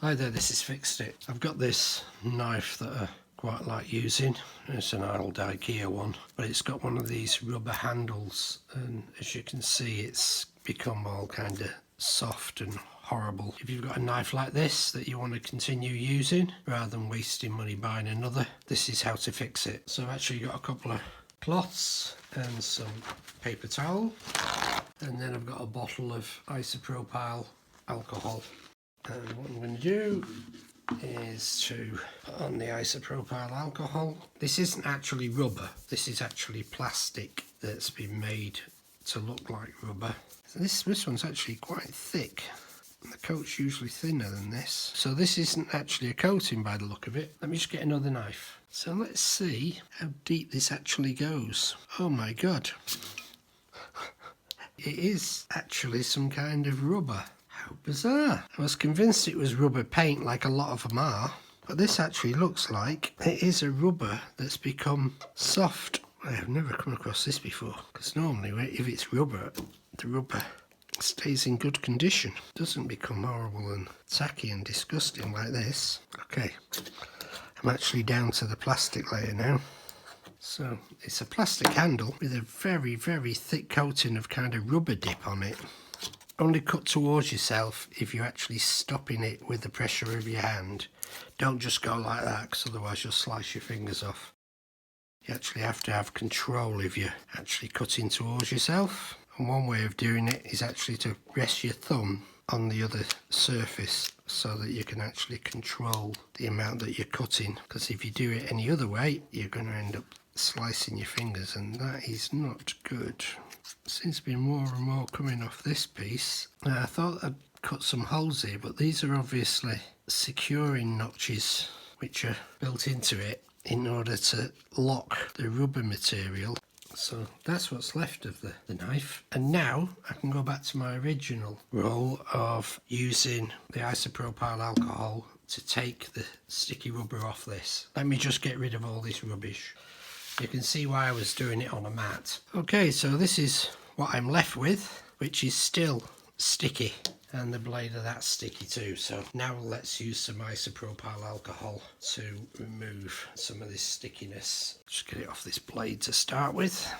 Hi there, this is Fixed It. I've got this knife that I quite like using. It's an old IKEA one, but it's got one of these rubber handles, and as you can see it's become all kind of soft and horrible. If you've got a knife like this that you want to continue using rather than wasting money buying another, this is how to fix it. So I've actually got a couple of cloths and some paper towel, and then I've got a bottle of isopropyl alcohol. And what I'm going to do is to put on the isopropyl alcohol. This isn't actually rubber, this is actually plastic that's been made to look like rubber. So this one's actually quite thick. The coat's usually thinner than this. So this isn't actually a coating by the look of it. Let me just get another knife. So let's see how deep this actually goes. Oh my god. It is actually some kind of rubber. How bizarre. I was convinced it was rubber paint like a lot of them are, but this actually looks like it is a rubber that's become soft. I have never come across this before, because normally if it's rubber, the rubber stays in good condition. It doesn't become horrible and tacky and disgusting like this. Okay, I'm actually down to the plastic layer now. So it's a plastic handle with a very, very thick coating of kind of rubber dip on it. Only cut towards yourself if you're actually stopping it with the pressure of your hand. Don't just go like that, because otherwise you'll slice your fingers off. You actually have to have control if you're actually cutting towards yourself. And one way of doing it is actually to rest your thumb on the other surface so that you can actually control the amount that you're cutting. Because if you do it any other way, you're going to end up slicing your fingers, and that is not good. Seems to be more and more coming off this piece. I thought I'd cut some holes here, but these are obviously securing notches which are built into it in order to lock the rubber material. So that's what's left of the knife. And now I can go back to my original role of using the isopropyl alcohol to take the sticky rubber off this. Let me just get rid of all this rubbish. You can see why I was doing it on a mat. Okay, so this is what I'm left with, which is still sticky, and the blade of that's sticky too. So now let's use some isopropyl alcohol to remove some of this stickiness. Just get it off this blade to start with.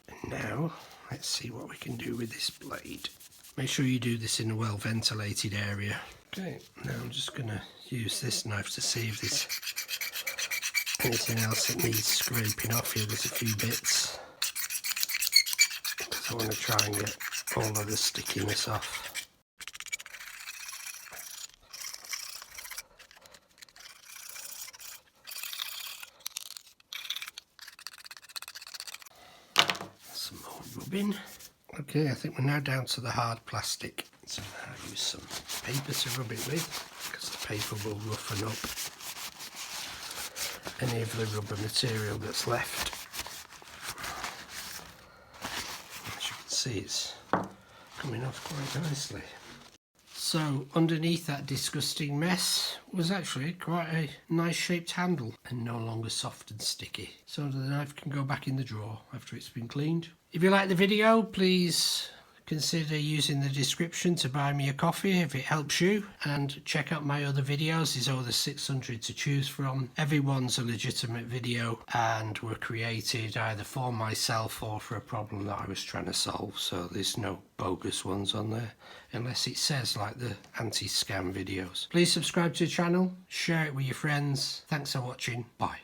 And now let's see what we can do with this blade. Make sure you do this in a well ventilated area. Okay, now I'm just going to use this knife to see if there's anything else that needs scraping off here. There's a few bits, because I want to try and get all of the stickiness off. Some more rubbing. Okay, I think we're now down to the hard plastic. So now I use some paper to rub it with, because the paper will roughen up any of the rubber material that's left. As you can see, it's coming off quite nicely. So underneath that disgusting mess was actually quite a nice shaped handle and no longer soft and sticky. So the knife can go back in the drawer after it's been cleaned. If you like the video, please consider using the description to buy me a coffee if it helps you, and check out my other videos. There's over 600 to choose from. Everyone's a legitimate video and were created either for myself or for a problem that I was trying to solve, so there's no bogus ones on there unless it says like the anti-scam videos. Please subscribe to the channel, share it with your friends. Thanks for watching. Bye.